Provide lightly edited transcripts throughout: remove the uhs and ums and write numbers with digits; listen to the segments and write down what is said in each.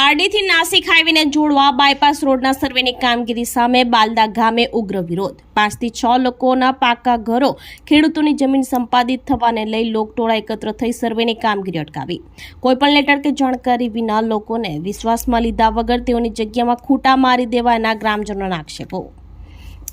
પારડીથી નાસિક હાઈવેને જોડવા બાયપાસ રોડના સર્વેની કામગીરી સામે બાલદા ગામે ઉગ્ર વિરોધ। 5 થી 6 લોકોના પાકા ઘરો, ખેડૂતોની જમીન સંપાદિત થવાને લઈ લોકટોળા એકત્ર થઈ સર્વેની કામગીરી અટકાવી। કોઈપણ લેટર કે જાણકારી વિના લોકોને વિશ્વાસમાં લીધા વગર તેઓની જગ્યામાં ખૂટા મારી દેવાના ગ્રામજનોના આક્ષેપો।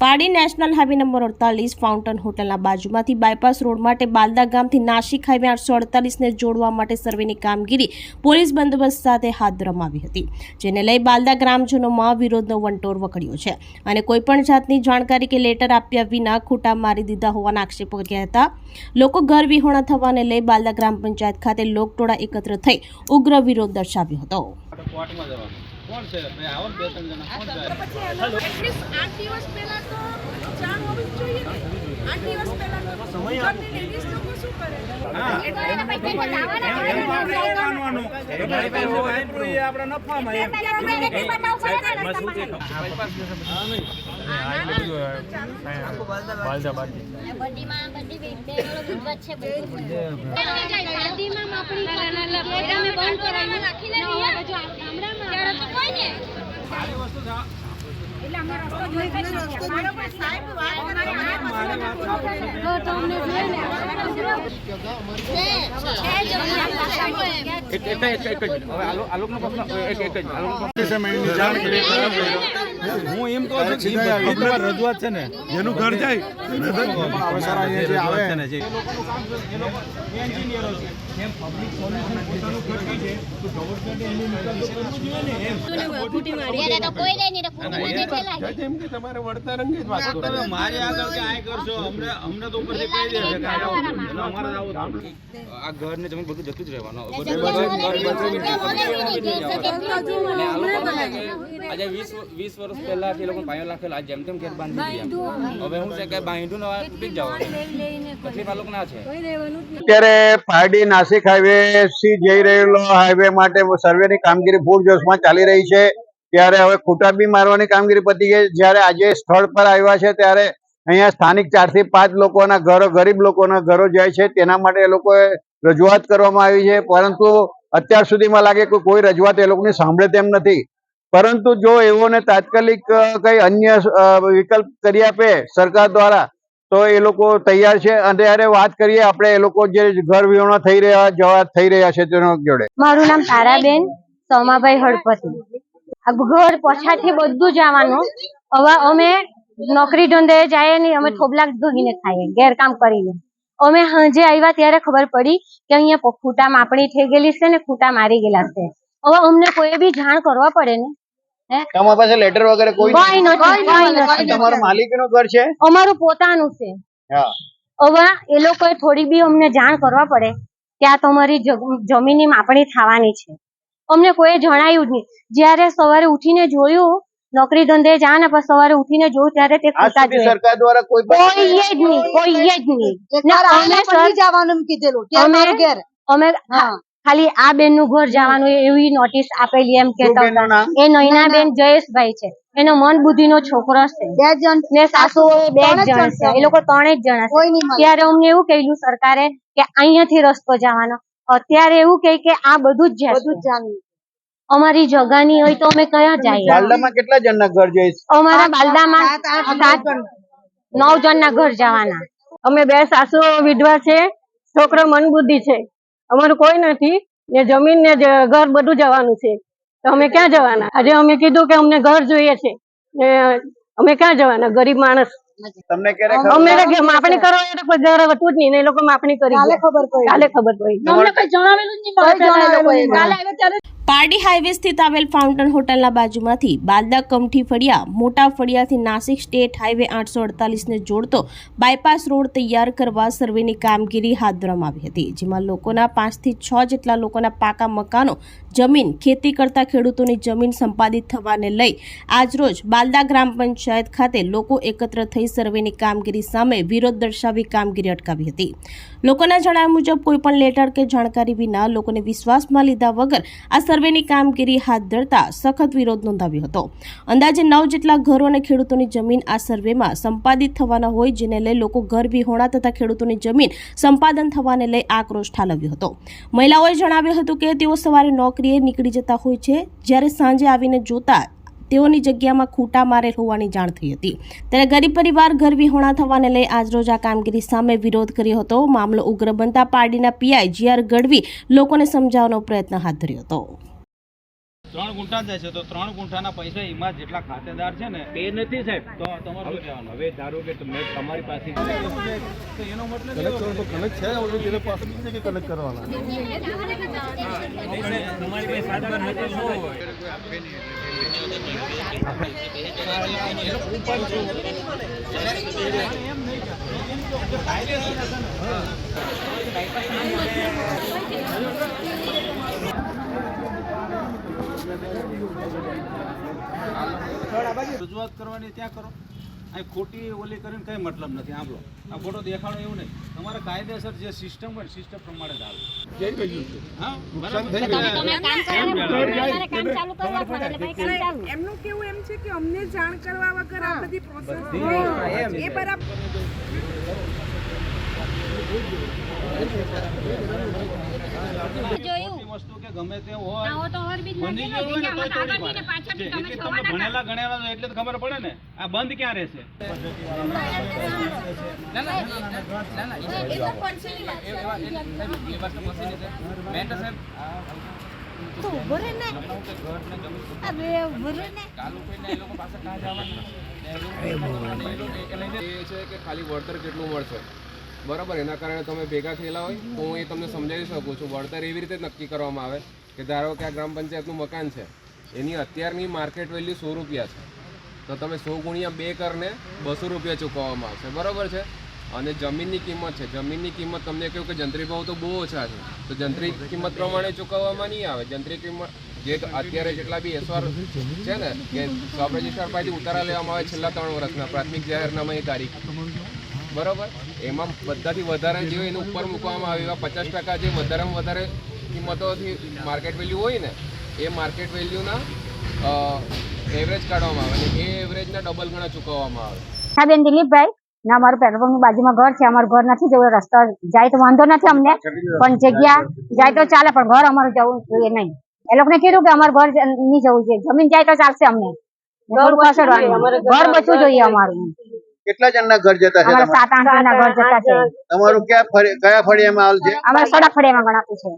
Pardi national highway number 48 fountain હોટલના બાજુમાંથી બાયપાસ રોડ માટે બાલદા ગામથી નાસિક હાઈવે 848 ને જોડવા માટે સર્વેની કામગીરી પોલીસ બંદોબસ્ત સાથે હાથ ધરવામાં આવી હતી, જેને લઈ બાલદા ગ્રામજનોમાં વિરોધનો વંટોળ વકર્યો છે અને કોઈપણ જાતની જાણકારી કે લેટર આપ્યા વિના ખૂટા મારી દીધા હોવાના આક્ષેપો કર્યા હતા। લોકો ઘર વિહોણા થવાને લઈ બાલદા ગ્રામ પંચાયત ખાતે લોકટોળા એકત્ર થઈ ઉગ્ર વિરોધ દર્શાવ્યો હતો। કોણ છે ભાઈ આવો બે ત્રણ જણા કોણ છે પછી એટલીસ્ટ 8 દિવસ પહેલા તો જાણ હોવી જ જોઈએ ને। 8 દિવસ પહેલા તો સમય લેડીઝ લોકો શું કરે? હા એટલે પૈસા બતાવવાનું ભાઈ આપણે નફામાં એમ બાલદા બધીમાં બધી બેગળો ગુજવાત છે બધું બાલદીમાં માપણી નાના પેરામે બંધ કરાવી રાખીને રહ્યા ગામડામાં ત્યારે તો કોઈ ને સારી વસ્તુ છે એટલે અમારો રસ્તો જોઈ છે મારો પણ સાહેબ વાત કરે તો તમને જોઈને હું એમ કહું છું કે રજૂઆત છે ને જેનું ઘર જાય તમારે વળતર અંગે જ વાત કરો, મારી આગળ કે આ કરશો અમને તો ઉપરથી કહી દે છે કે આ ઘર ને જમીન બધું જતું જ રહેવાનું। આજે 20 વર્ષ પહેલા એ લોકો પાયો રાખેલા જેમ તેમ ઘેર બાંધી દીધા। હવે હું છે કે બાંધું ને તૂટી જવાનું તકલીફ આ લોકો ના છે। અત્યારે પારડી નાસિક હાઈવે થી જઈ રહેલો હાઈવે માટે સર્વેની કામગીરી પૂરજોશમાં ચાલી રહી છે। ત્યારે હવે ખૂટા બી મારવાની કામગીરી પતી ગઈ। જ્યારે આજે સ્થળ પર આવ્યા છે ત્યારે અહીંયા સ્થાનિક 4 થી 5 લોકોના ઘરો, ગરીબ લોકોના ઘરો જાય છે, તેના માટે એ લોકોએ રજૂઆત કરવામાં આવી છે, પરંતુ અત્યાર સુધીમાં લાગે કે કોઈ રજૂઆત એ લોકોની સાંભળે તેમ નથી। પરંતુ જો એઓને તાત્કાલિક કઈ અન્ય વિકલ્પ કરી આપે સરકાર દ્વારા તો એ લોકો તૈયાર છે। અને ત્યારે વાત કરીએ આપણે એ લોકો જે ઘર વિહોણા થઈ રહ્યા છે તેનો જોડે। મારું નામ તારાબેન સોમાભાઈ હળપતિ। આ ઘર પછાડથી બધું જવાનું। હવે અમે નોકરી ધંધે જાય નહીં, અમે થોબલા ધોઈને ખાઈએ ગેરકામ કરીને। અમે સાંજે આવ્યા ત્યારે ખબર પડી કે અહીંયા ખૂટા માપણી થઈ ગયેલી છે ને ખૂટા મારી ગયેલા છે। હવે અમને કોઈ બી જાણ કરવા પડે ને। તમારી પાસે લેટર વગેરે કોઈ નથી। તમારું માલિકીનું ઘર છે? અમારું પોતાનું છે। હવે એ લોકોએ થોડી બી અમને જાણ કરવા પડે કે આ તમારી જમીનની માપણી થવાની છે। અમને કોઈ જણાયું જ નહીં। જયારે સવારે ઉઠીને જોયું, નોકરી ધંધે જા ને પછી સવારે ઉઠીને જોયું ત્યારે તે ખૂટા જોયા। સરકાર દ્વારા કોઈ જ નહીં। અમે ખાલી આ બેન નું ઘર જવાનું એવી નોટિસ આપેલી એમ કેતા હતા। એ નૈનાબેન જયેશભાઈ છે, એનો મન બુદ્ધિ નો છોકરો છે, 2 જણ ને સાસુ 2 જણ છે, એ લોકો 3 જ જણા છે। ત્યારે અમને એવું કહ્યું સરકારે કે અહીંયાથી રસ્તો જવાનો। અત્યારે એવું કહે કે આ બધું જ જશે। અમારી જગાની હોય તો અમે કયા જઈએ? બાલદામાં કેટલા જણના ઘર જઈશ? અમારા બાલદામાં 9 જણના ઘર જવાના। અમે 2 સાસુ વિધવા છે, છોકરો મન બુદ્ધિ છે, અમારું કોઈ નથી ને જમીન ને ઘર બધું જવાનું છે, તો અમે ક્યાં જવાના? આજે અમે કીધું કે અમને ઘર જોઈએ છે ને અમે ક્યાં જવાના? ગરીબ માણસ। તમને ક્યારે અમે માપણી કરવા એટલે કોઈ ઘર હતું જ નહીં ને એ લોકો માપણી કરી કાલે ખબર પડી। પારડી હાઈવે સ્થિત આવેલ ફાઉન્ટન હોટલના બાજુમાંથી બાલદા કમઠી ફળિયા, મોટા ફળિયાથી નાસિક સ્ટેટ હાઈવે 848 ને જોડતો બાયપાસ રોડ તૈયાર કરવા સર્વેની કામગીરી હાથ ધરવામાં આવી હતી, જેમાં લોકોના 5 થી 6 જેટલા લોકોના પાકા મકાનો, જમીન, ખેતી કરતા ખેડૂતોની જમીન સંપાદિત થવાને લઈ આજરોજ બાલદા ગ્રામ પંચાયત ખાતે લોકો એકત્ર થઈ ખેડૂતોની સર્વેની કામગીરી સામે વિરોધ દર્શાવી કામગીરી અટકાવી હતી. લોકોના જણાવ્યા મુજબ કોઈપણ લેટર કે જાણકારી વિના લોકોને વિશ્વાસમાં લીધા વગર આ સર્વેની કામગીરી હાથ ધરતા સખત વિરોધ નોંધાવ્યો હતો. અંદાજે 9 જેટલા ઘરો અને ખેડૂતોની જમીન આ સર્વેમાં સંપાદિત થવાના હોય, જેને લઈ લોકો ઘર વિહોણા તથા ખેડૂતોની જમીન સંપાદન થવાને લઈ આક્રોશ ઠાલવ્યો હતો. મહિલાઓએ જણાવ્યું હતું કે તેઓ સવારે નોકરીએ નીકળી જતા હોય છે, જ્યારે સાંજે આવીને જોતા તેઓની જગ્યામાં ખૂંટા મારેલ હોવાની જાણ થઈ હતી. ત્યારે ગરીબ પરિવાર ઘર વિહોણા થવાને લઈ આજરોજ આ કામગીરી સામે વિરોધ કર્યો હતો. મામલો ઉગ્ર બનતા પારડીના પીઆઈ જીઆર ગઢવી લોકોને સમજાવવાનો પ્રયત્ન હાથ ધર્યો હતો. 3 ગુંઠા જાય છે તો 3 ગુંઠાના પૈસા એમાં જેટલા ખાતેદાર છે ને એ નથી સાહેબ, તો તમારું શું કહેવાનું? હવે ધારો કે તમે તમારી પાસે તો એનો મતલબ એવો તો કનેક્ટ છે ઓલરેડી એના પાસે નથી કે કનેક્ટ કરવાના. તમારી પાસે સાતબાર નથી શું રજૂઆત કરવાની ત્યાં કરો. અહીં ખોટી ઓલી કરીને કઈ મતલબ નથી. આંબળો આ ફોટો દેખાડો એવું નહીં. તમારે કાયદેસર જે સિસ્ટમ હોય સિસ્ટમ પ્રમાણે જ આવે. હા, એમનું કેવું એમ છે કે અમને જાણ કરવા વગર આ બધી પ્રોસેસ એ બરાબર વસ્તુ કે ગમે તે હોય બની ગયું હોય ને તો તોડી પાડે. એટલે તમે ભણેલા ગણેલા છો એટલે ખબર પડે ને આ બંધ ક્યાં રહેશે. ખાલી વળતર કેટલું મળશે બરાબર, એના કારણે તમે ભેગા થયેલા હોય તો હું એ તમને સમજાવી શકું છું. વળતર એવી રીતે નક્કી કરવામાં આવે કે ધારો કે આ ગ્રામ પંચાયતનું મકાન છે, એની અત્યારની માર્કેટ વેલ્યુ 100 રૂપિયા છે, તો તમે 100 ગુણ્યા 2 કરીને 200 રૂપિયા ચૂકવવામાં આવશે બરાબર છે. અને જમીનની કિંમત છે, જમીનની કિંમત તમને કહ્યું કે જંત્રી ભાવ તો બહુ ઓછા છે, તો જંત્રી કિંમત પ્રમાણે ચૂકવવામાં નહીં આવે. જંત્રી કિંમત જે અત્યારે જેટલા બી એસઆર છે ને કે સબ રજિસ્ટ્રાર પાસેથી ઉતારા લેવામાં આવે છેલ્લા 3 વર્ષના પ્રાથમિક જાહેરનામાની તારીખ બરાબર, એમાં બધાથી વધારે જે હોય એને ઉપર મૂકવામાં આવે. એવા 50% જે વધારેમાં વધારે કિંમતોથી માર્કેટ વેલ્યુ હોય ને એ માર્કેટ વેલ્યુના એવરેજ કાઢવામાં આવે અને એ એવરેજના ડબલ ગણા ચૂકવવામાં આવે. હા બેન દિલીપભાઈ, ના અમારું પેટ્રોલ પંપની બાજુમાં ઘર છે. અમારું ઘર નથી જવું, રસ્તો જાય તો વાંધો નથી અમને, પણ જગ્યા જાય તો ચાલે, પણ ઘર અમારું જવું જોઈએ નહીં. એ લોકોને કીધું કે અમારું ઘર નહીં જવું જોઈએ, જમીન જાય તો ચાલશે, અમને ઘર બચવું જોઈએ. અમારું કેટલા જણના ઘર જતા છે? 7-8 જણના ઘર જતા છે. તમારું કયા ફળિયામાં હાલ છે? અમારે સડક ફળિયામાં ગણાતું છે,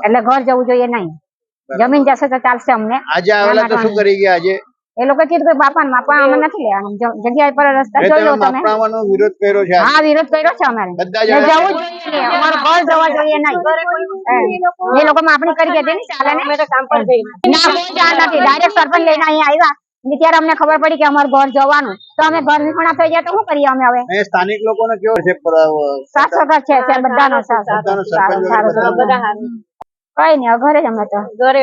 એટલે ઘર જવું જોઈએ નહીં, જમીન જશે તો ચાલશે અમને. આજે આવેલા તો શું કરી ગયા? આજે એ લોકો કીધું કે બાપા માપા અમે નથી લેવાનું, જગ્યા પર રસ્તા જોઈ લો તમે. વિરોધ કર્યો છે? હા, વિરોધ કર્યો છે અમારે. જવું જોઈએ, અમારું ઘર જવા જોઈએ નહીં. એ લોકો માપણી કરી ગયા નહીં ચાલે ને, ના કોઈ જાણ નથી. ડાયરેક્ટ સરપંચ લઈને અહીંયા આવ્યા ત્યારે અમને ખબર પડી કે અમારું ઘર જવાનું, તો અમે ઘર વિખણા થઈ ગયા તો શું કરીએ અમે હવે? સ્થાનિક લોકોને કેવો છે? સાથ સહકાર છે બધાનો, કઈ નઈ ઘરે જ અમે તો ઘર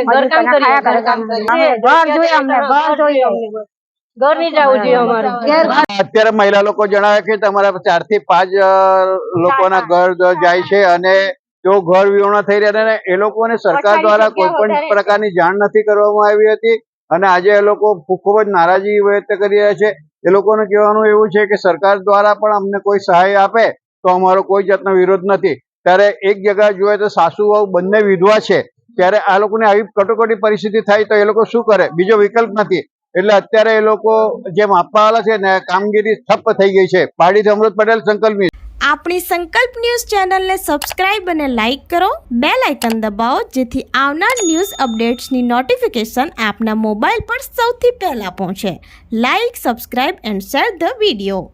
જોઈએ, અમને ઘર જોઈએ, ઘર નહીં જવું જોઈએ અમારે. અત્યારે મહિલા લોકો જણાવે કે તમારા 4 થી 5 લોકોના ઘર જાય છે અને તેઓ ઘર વિહોણા થઈ રહ્યા ને એ લોકોને સરકાર દ્વારા કોઈ પણ પ્રકારની જાણ નથી કરવામાં આવી હતી અને આજે એ લોકો ખૂબ જ નારાજી વ્યક્ત કરી રહ્યા છે. એ લોકોને કહેવાનું એવું છે કે સરકાર દ્વારા પણ અમને કોઈ સહાય આપે તો અમારો કોઈ જાતનો વિરોધ નથી. ત્યારે એક જગ્યા જોઈએ તો સાસુ વહુ બંને વિધવા છે, ત્યારે આ લોકોને આવી કટોકટી પરિસ્થિતિ થાય તો એ લોકો શું કરે? બીજો વિકલ્પ નથી. એટલે અત્યારે એ લોકો જે માપવાવાળા છે ને કામગીરી ઠપ્પ થઈ ગઈ છે. પારડીથી અમૃત પટેલ, સંકલ્પ ન્યૂઝ. આપણી સંકલ્પ ન્યૂઝ ચેનલને સબસ્ક્રાઇબ અને લાઇક કરો, બેલ આઇકન દબાવો, જેથી આવનાર ન્યૂઝ અપડેટ્સની નોટિફિકેશન આપના મોબાઈલ પર સૌથી પહેલા પહોંચે. Like, subscribe and share the video.